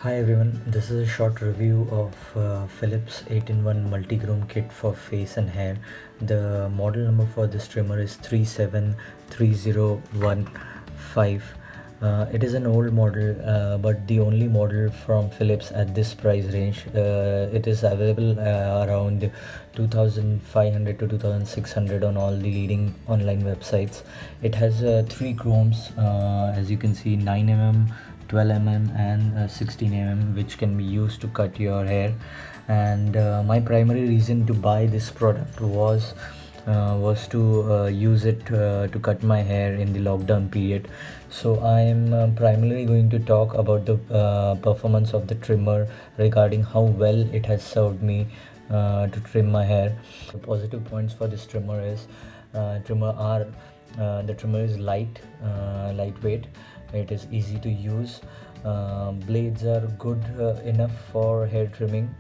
Hi everyone, this is a short review of Philips 8-in-1 multi-groom kit for face and hair. The model number for this trimmer is 373015. It is an old model, but the only model from Philips at this price range. It is available around 2500 to 2600 on all the leading online websites. It has 3 chromes, as you can see, 9 mm, 12 mm and 16 mm, which can be used to cut your hair. And my primary reason to buy this product was to use it to cut my hair in the lockdown period. So I am primarily going to talk about the performance of the trimmer, regarding how well it has served me to trim my hair. The positive points for this trimmer is the trimmer is lightweight. It is easy to use. Blades are good enough for hair trimming,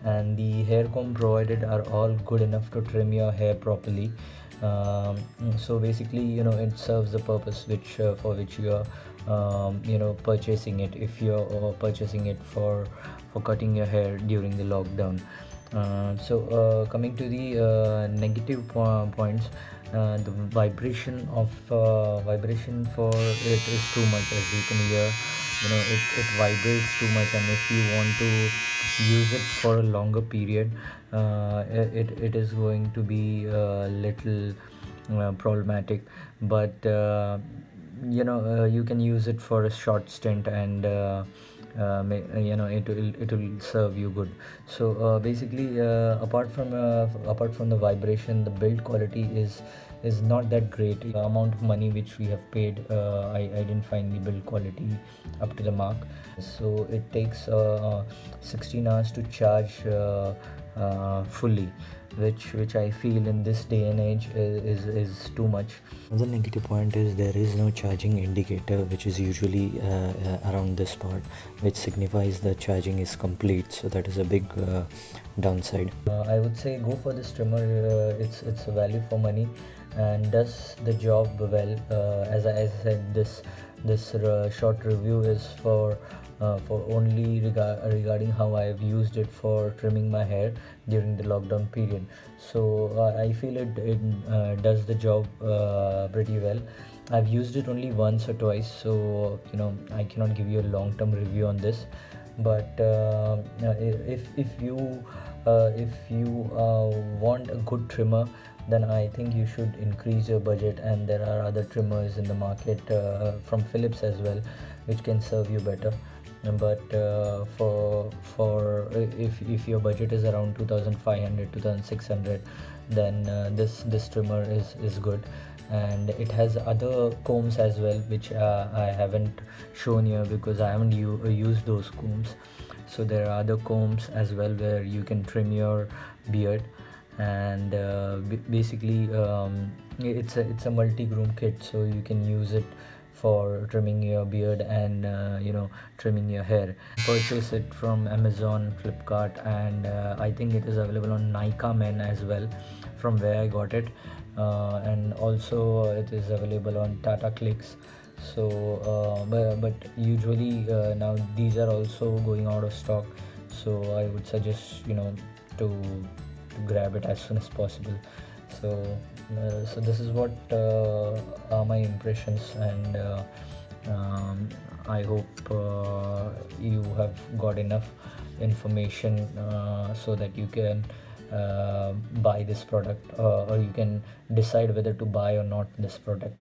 and the hair comb provided are all good enough to trim your hair properly. So basically, it serves the purpose for which you are purchasing it. If you're purchasing it for cutting your hair during the lockdown. Coming to the negative points, the vibration for it is too much. As you can hear, it vibrates too much, and if you want to use it for a longer period, it is going to be a little problematic. But you can use it for a short stint, and it will serve you good. So basically, apart from the vibration, the build quality is not that great. The amount of money which we have paid, I didn't find the build quality up to the mark. So it takes 16 hours to charge fully, which I feel in this day and age is too much. The negative point is there is no charging indicator, which is usually around this part, which signifies the charging is complete. So that is a big downside. I would say go for this trimmer. It's a value for money and does the job well. As I said, this short review is for only regarding how I have used it for trimming my hair during the lockdown period. So I feel it does the job pretty well. I've used it only once or twice, so I cannot give you a long-term review on this. But if you want a good trimmer, then I think you should increase your budget, and there are other trimmers in the market from Philips as well, which can serve you better. But for if your budget is around 2500 2600, then this trimmer is good. And it has other combs as well, which I haven't shown here because I haven't used those combs. So there are other combs as well where you can trim your beard. And basically, it's a multi-groom kit, so you can use it for trimming your beard and trimming your hair. Purchase it from Amazon, Flipkart, and I think it is available on Nykaa Men as well, from where I got it. And also it is available on Tata CLiQ. So but usually now these are also going out of stock, so I would suggest to grab it as soon as possible. So this is what are my impressions, and I hope you have got enough information so that you can buy this product, or you can decide whether to buy or not this product.